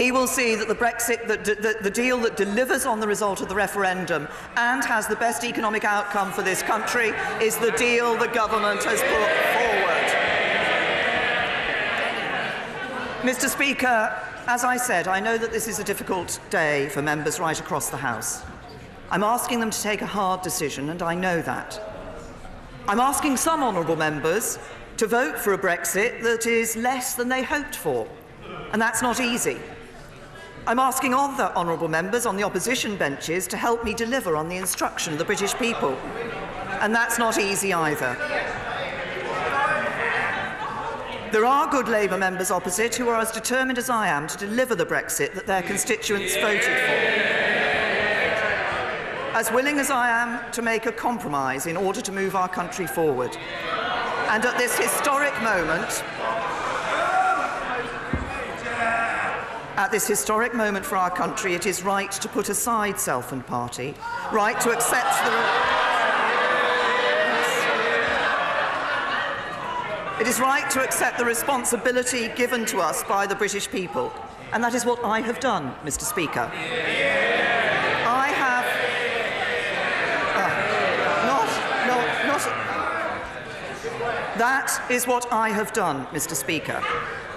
he will see that the deal that delivers on the result of the referendum and has the best economic outcome for this country is the deal the government has put forward. Mr. Speaker, as I said, I know that this is a difficult day for members right across the House. I'm asking them to take a hard decision, and I know that. I'm asking some honourable members to vote for a Brexit that is less than they hoped for, and that's not easy. I'm asking other honourable members on the opposition benches to help me deliver on the instruction of the British people, and that's not easy either. There are good Labour members opposite who are as determined as I am to deliver the Brexit that their constituents voted for. As willing as I am to make a compromise in order to move our country forward. And at this historic moment for our country, it is right to put aside self and party, right to accept It is right to accept the responsibility given to us by the British people. And that is what I have done, Mr. Speaker. That is what I have done, Mr. Speaker.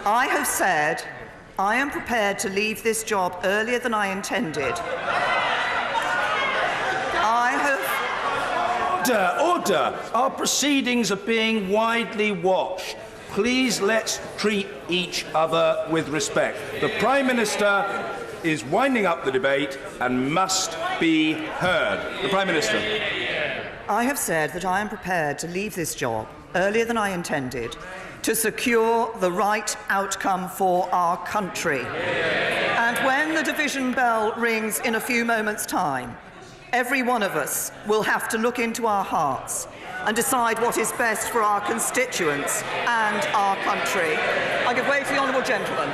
I have said I am prepared to leave this job earlier than I intended. Order! Our proceedings are being widely watched. Please let's treat each other with respect. The Prime Minister is winding up the debate and must be heard. The Prime Minister. I have said that I am prepared to leave this job earlier than I intended to secure the right outcome for our country. And when the division bell rings in a few moments' time, every one of us will have to look into our hearts and decide what is best for our constituents and our country. I give way to the honourable gentleman.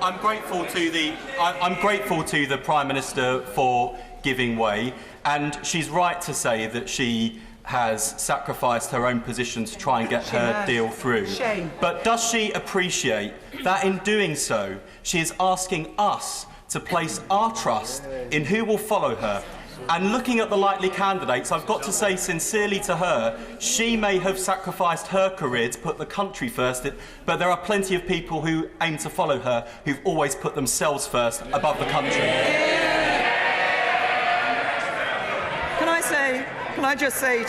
I'm grateful to the Prime Minister for giving way, and she's right to say that she has sacrificed her own position to try and get her deal through. Shame. But does she appreciate that in doing so, she is asking us to place our trust in who will follow her? And looking at the likely candidates, I've got to say sincerely to her, she may have sacrificed her career to put the country first, but there are plenty of people who aim to follow her who've always put themselves first above the country. Can I just say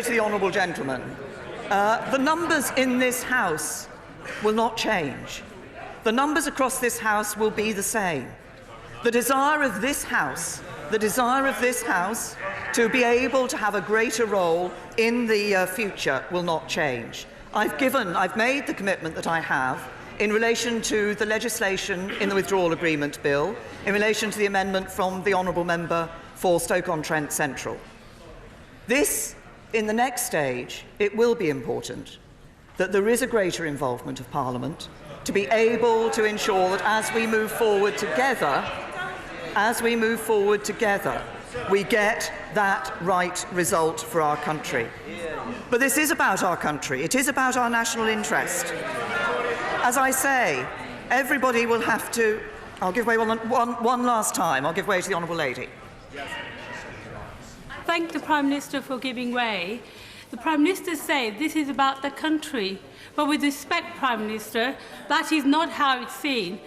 to the honourable gentleman, the numbers in this House will not change. The numbers across this House will be the same. The desire of this House to be able to have a greater role in the future will not change. I've made the commitment that I have in relation to the legislation in the Withdrawal Agreement Bill, in relation to the amendment from the honourable member for Stoke-on-Trent Central. This, in the next stage, it will be important that there is a greater involvement of Parliament to be able to ensure that as we move forward together, we get that right result for our country. But this is about our country. It is about our national interest. As I say, everybody will have to... I'll give way one last time. I'll give way to the honourable lady. Thank the Prime Minister for giving way. The Prime Minister said this is about the country. But with respect, Prime Minister, that is not how it's seen.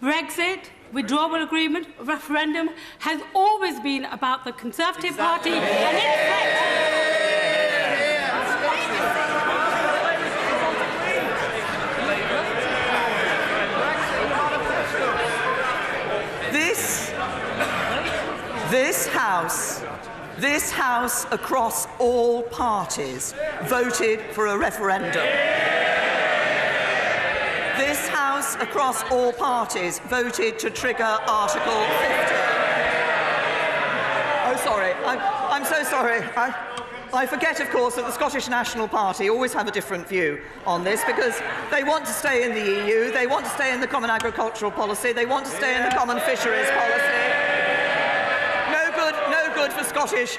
Brexit, withdrawal agreement, referendum has always been about the Conservative Party and its This House across all parties voted for a referendum. This House across all parties voted to trigger Article 50. Oh, sorry. I'm so sorry. I forget, of course, that the Scottish National Party always have a different view on this because they want to stay in the EU, they want to stay in the Common Agricultural Policy, they want to stay in the Common Fisheries Policy.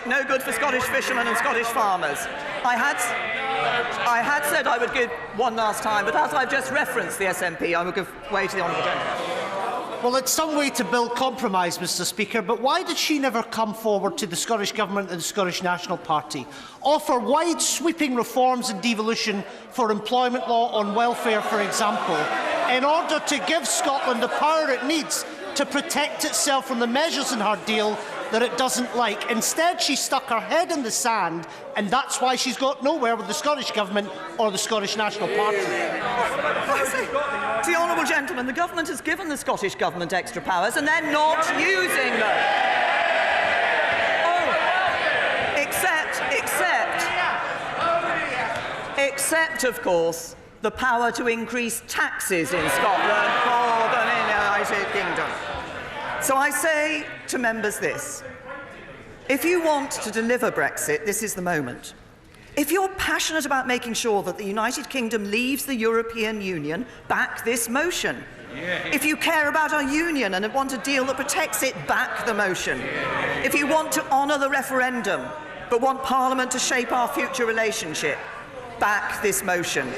No good for Scottish fishermen and Scottish farmers. I had said I would give one last time, but as I've just referenced the SNP, I will give way to the honourable gentleman. Well, it's some way to build compromise, Mr Speaker, but why did she never come forward to the Scottish Government and the Scottish National Party, offer wide sweeping reforms and devolution for employment law on welfare, for example, in order to give Scotland the power it needs to protect itself from the measures in her deal that it doesn't like? Instead, she stuck her head in the sand, and that's why she's got nowhere with the Scottish Government or the Scottish National Party. To the honourable gentleman, the Government has given the Scottish Government extra powers and they're not using them. Oh, except, of course, the power to increase taxes in Scotland more than in the United Kingdom. So I say to members this: if you want to deliver Brexit, this is the moment. If you're passionate about making sure that the United Kingdom leaves the European Union, back this motion. If you care about our union and want a deal that protects it, back the motion. If you want to honour the referendum but want Parliament to shape our future relationship, back this motion.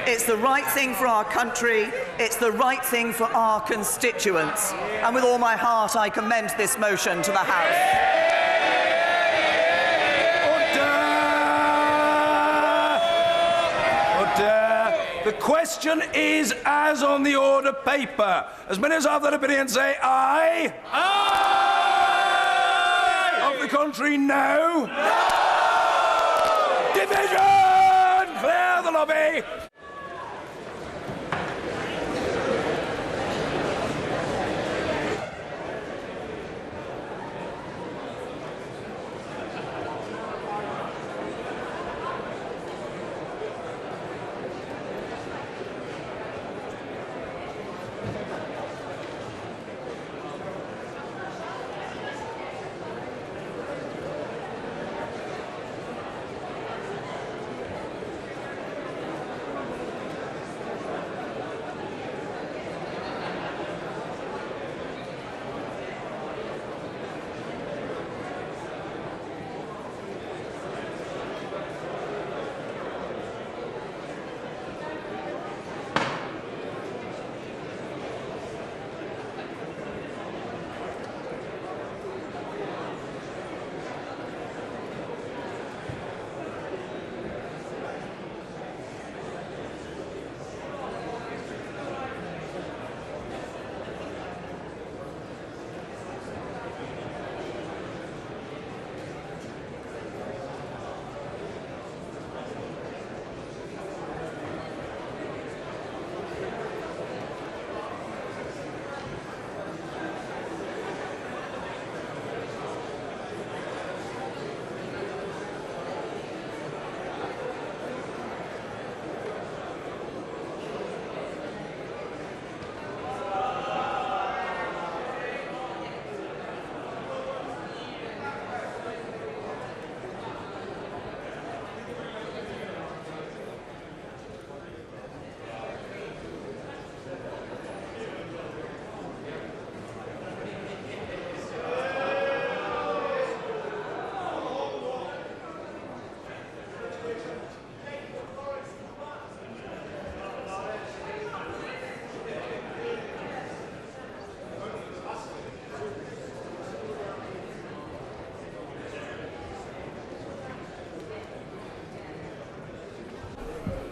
It's the right thing for our country, it's the right thing for our constituents, and with all my heart I commend this motion to the House. The question is as on the order paper. As many as have that opinion say aye. Aye! Of the contrary, no. No! Division! Clear the lobby!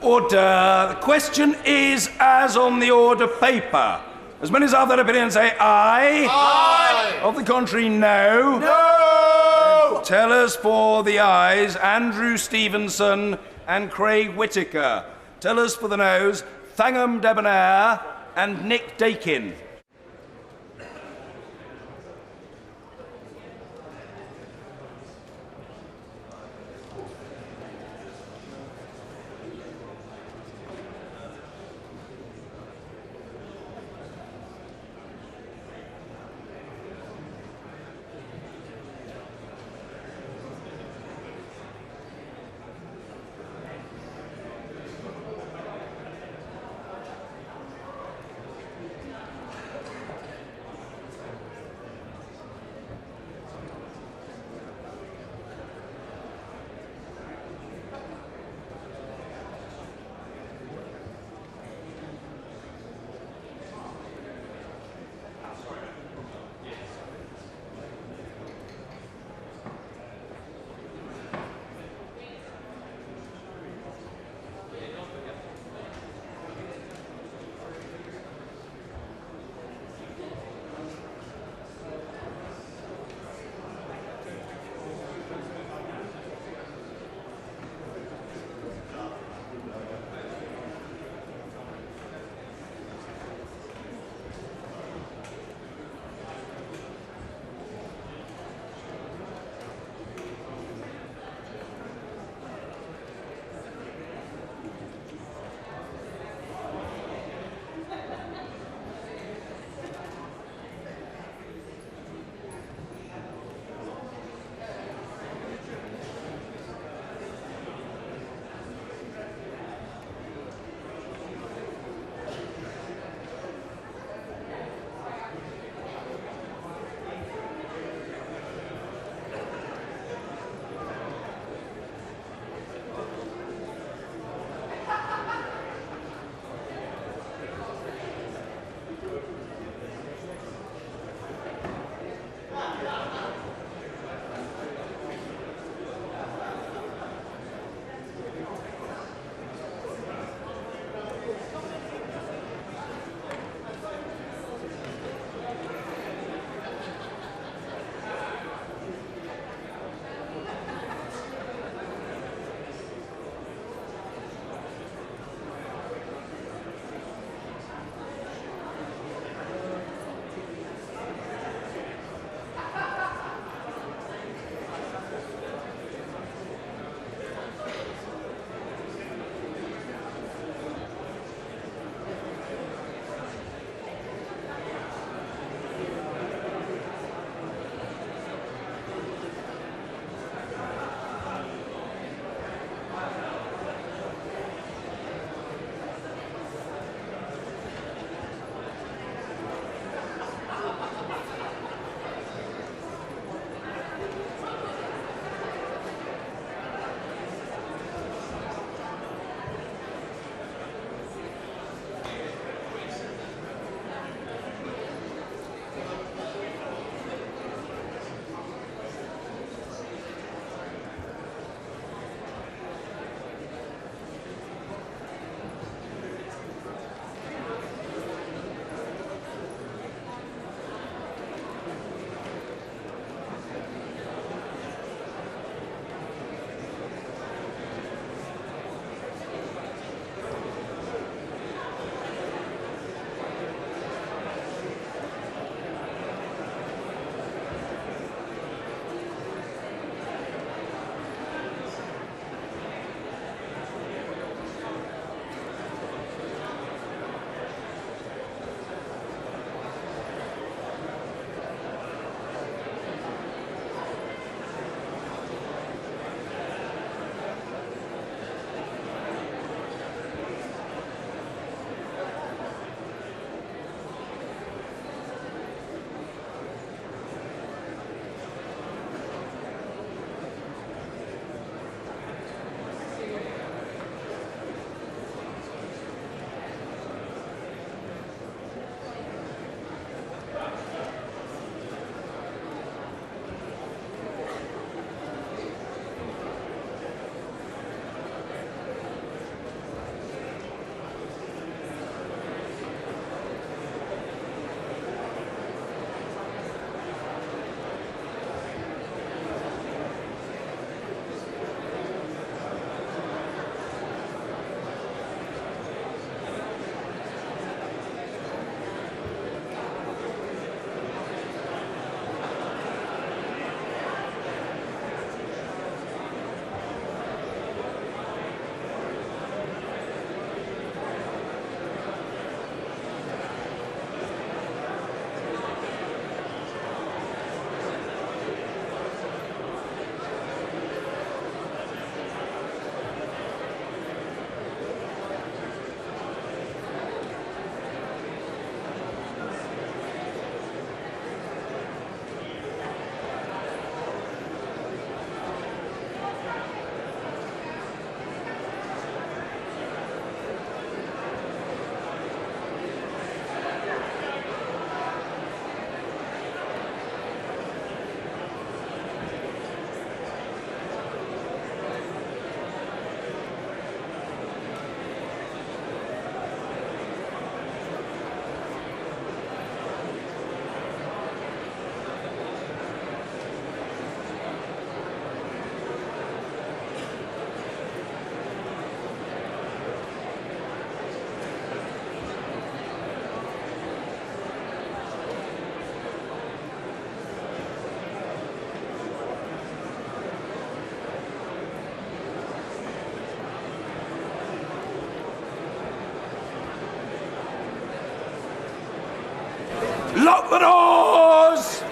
Order. The question is as on the order paper. As many as have that opinion say aye. Aye. Of the contrary, no. No. Tellers for the ayes, Andrew Stevenson and Craig Whittaker. Tellers for the noes, Thangham Debonair and Nick Dakin. Lock the doors!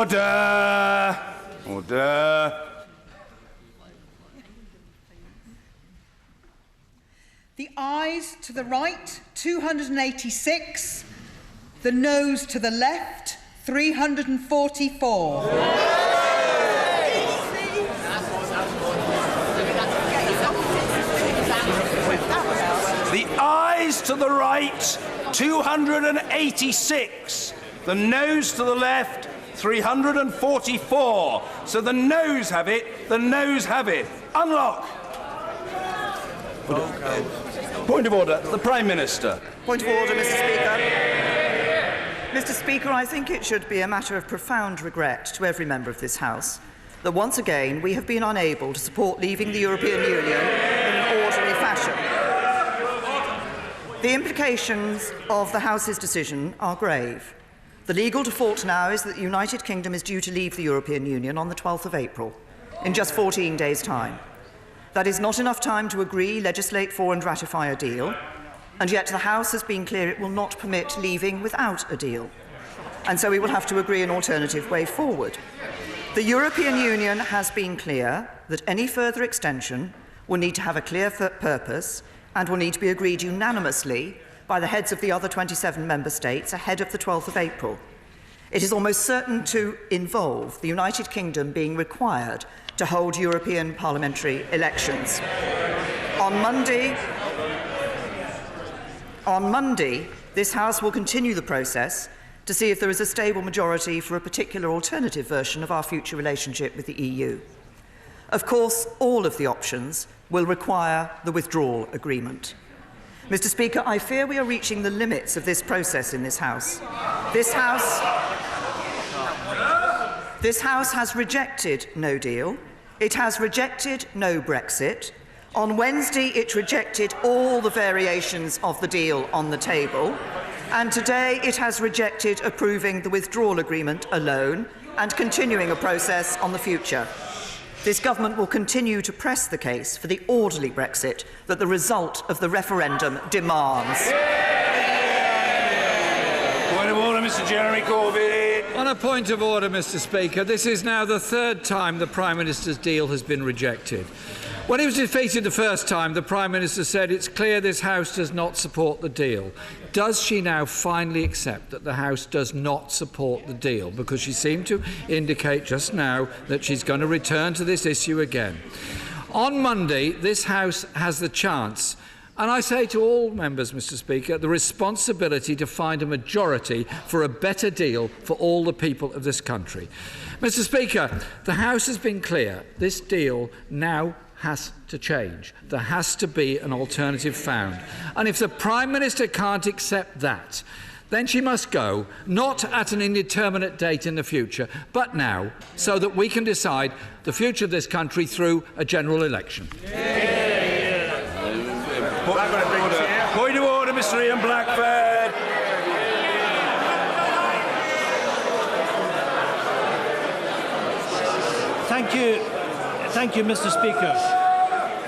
Order! Order! The ayes to the right, 286. The noes to the left, 344. The ayes to the right, 286. The noes to the left, 344. So the noes have it, the noes have it. Unlock! Point of order, the Prime Minister. Point of order, Mr. Speaker. Mr. Speaker, I think it should be a matter of profound regret to every member of this House that once again we have been unable to support leaving the European Union in an orderly fashion. The implications of the House's decision are grave. The legal default now is that the United Kingdom is due to leave the European Union on the 12th of April, in just 14 days' time. That is not enough time to agree, legislate for and ratify a deal, and yet the House has been clear it will not permit leaving without a deal. And so we will have to agree an alternative way forward. The European Union has been clear that any further extension will need to have a clear purpose and will need to be agreed unanimously by the heads of the other 27 member states ahead of the 12th of April. It is almost certain to involve the United Kingdom being required to hold European parliamentary elections. On Monday, this House will continue the process to see if there is a stable majority for a particular alternative version of our future relationship with the EU. Of course, all of the options will require the withdrawal agreement. Mr. Speaker, I fear we are reaching the limits of this process in this House. This House has rejected no deal. It has rejected no Brexit. On Wednesday, it rejected all the variations of the deal on the table. And today, it has rejected approving the withdrawal agreement alone and continuing a process on the future. This government will continue to press the case for the orderly Brexit that the result of the referendum demands. Point of order, Mr. Jeremy Corbyn. On a point of order, Mr. Speaker, this is now the third time the Prime Minister's deal has been rejected. When he was defeated the first time, the Prime Minister said it's clear this House does not support the deal. Does she now finally accept that the House does not support the deal? Because she seemed to indicate just now that she's going to return to this issue again. On Monday, this House has the chance, and I say to all members, Mr. Speaker, the responsibility to find a majority for a better deal for all the people of this country. Mr. Speaker, the House has been clear. This deal now has to change. There has to be an alternative found. And if the Prime Minister can't accept that, then she must go, not at an indeterminate date in the future, but now, so that we can decide the future of this country through a general election. Point of order, Mr. Ian Blackford. Thank you, Mr. Speaker.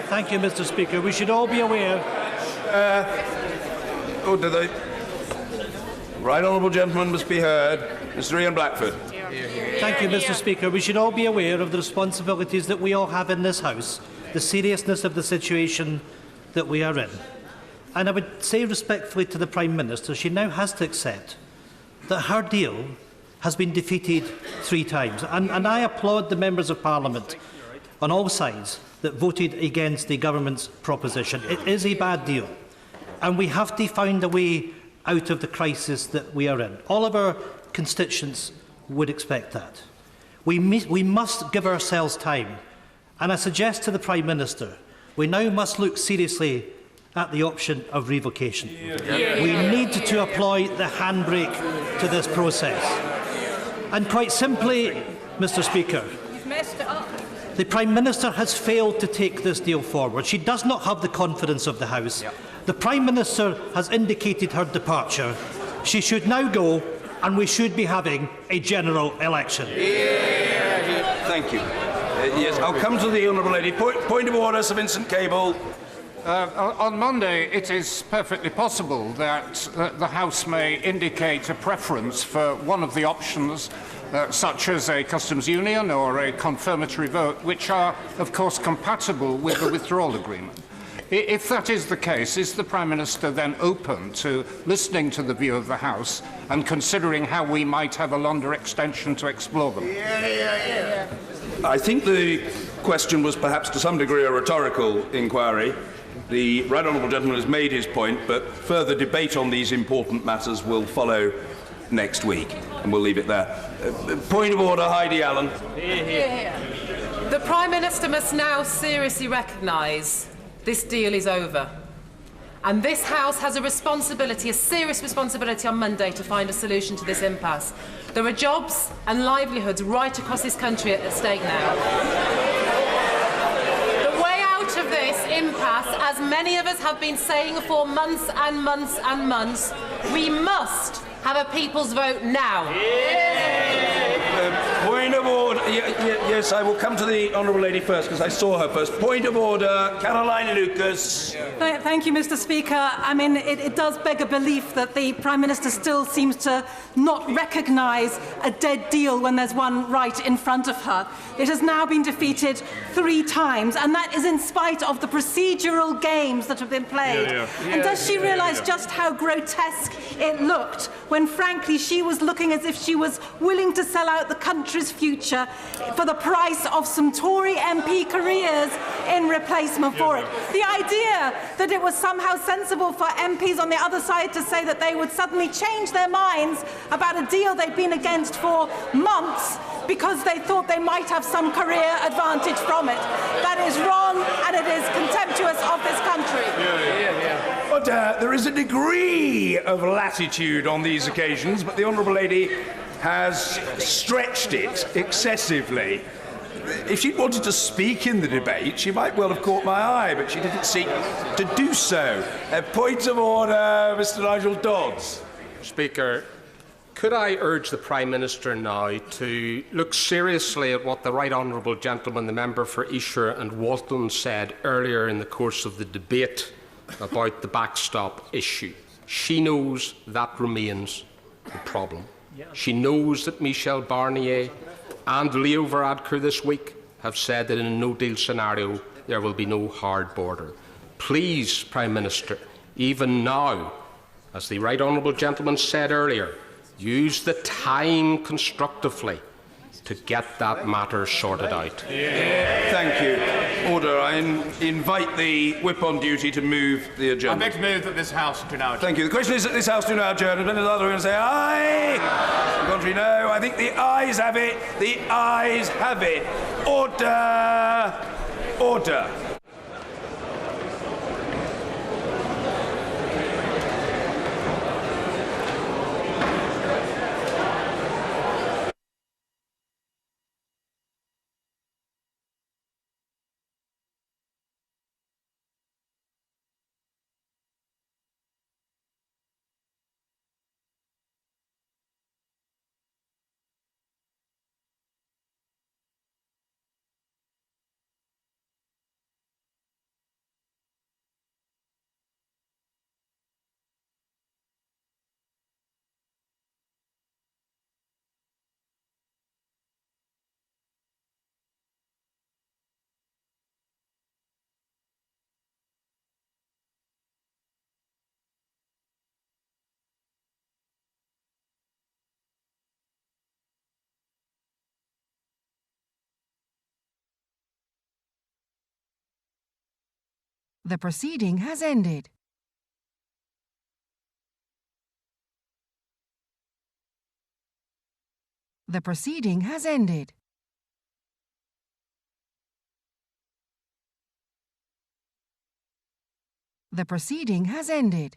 Thank you, Mr. Speaker. We should all be aware. Order, the right honourable gentleman must be heard. Mr. Ian Blackford. Thank you, Mr. Speaker. We should all be aware of the responsibilities that we all have in this House, the seriousness of the situation that we are in. And I would say respectfully to the Prime Minister, she now has to accept that her deal has been defeated 3 times. And I applaud the members of Parliament on all sides that voted against the government's proposition. It is a bad deal, and we have to find a way out of the crisis that we are in. All of our constituents would expect that. We must give ourselves time, and I suggest to the Prime Minister we now must look seriously at the option of revocation. We need to apply the handbrake to this process. And quite simply, Mr. Speaker, You've messed it up. The Prime Minister has failed to take this deal forward. She does not have the confidence of the House. The Prime Minister has indicated her departure. She should now go, and we should be having a general election. Thank you. Yes, I'll come to the honourable lady. Point of order, Sir Vincent Cable. On Monday, it is perfectly possible that the House may indicate a preference for one of the options such as a customs union or a confirmatory vote, which are, of course, compatible with the withdrawal agreement. If that is the case, is the Prime Minister then open to listening to the view of the House and considering how we might have a longer extension to explore them? I think the question was perhaps to some degree a rhetorical inquiry. The Right Honourable Gentleman has made his point, but further debate on these important matters will follow next week, and we'll leave it there. Point of order, Heidi Allen. The Prime Minister must now seriously recognise this deal is over. And this House has a responsibility, a serious responsibility on Monday to find a solution to this impasse. There are jobs and livelihoods right across this country at stake now. The way out of this impasse, as many of us have been saying for months and months and months, we must have a people's vote now. Point of order. Yes, I will come to the Honourable Lady first, because I saw her first. Point of order, Caroline Lucas. Thank you, Mr. Speaker. I mean, it does beg a belief that the Prime Minister still seems to not recognise a dead deal when there's one right in front of her. It has now been defeated 3 times, and that is in spite of the procedural games that have been played. And does she realise just how grotesque it looked when, frankly, she was looking as if she was willing to sell out the country's future for the price of some Tory MP careers in replacement for it? The idea that it was somehow sensible for MPs on the other side to say that they would suddenly change their minds about a deal they'd been against for months because they thought they might have some career advantage from it. That is wrong, and it is contemptuous of this country. But there is a degree of latitude on these occasions, but the Honourable Lady has stretched it excessively. If she'd wanted to speak in the debate, she might well have caught my eye, but she didn't seek to do so. Point of order, Mr. Nigel Dodds. Speaker, could I urge the Prime Minister now to look seriously at what the Right Honourable Gentleman, the member for Esher and Walton, said earlier in the course of the debate about the backstop issue? She knows that remains the problem. She knows that Michel Barnier and Leo Varadkar this week have said that in a no-deal scenario there will be no hard border. Please, Prime Minister, even now, as the Right Honourable Gentleman said earlier, use the time constructively to get that matter sorted out. Thank you. Order. I invite the whip on duty to move the agenda. I beg to move that this House do now adjourn. Thank you. The question is that this House do now adjourn, and then the other are going to say aye. The contrary, no. I think the ayes have it. The ayes have it. Order. Order. The proceeding has ended. The proceeding has ended. The proceeding has ended.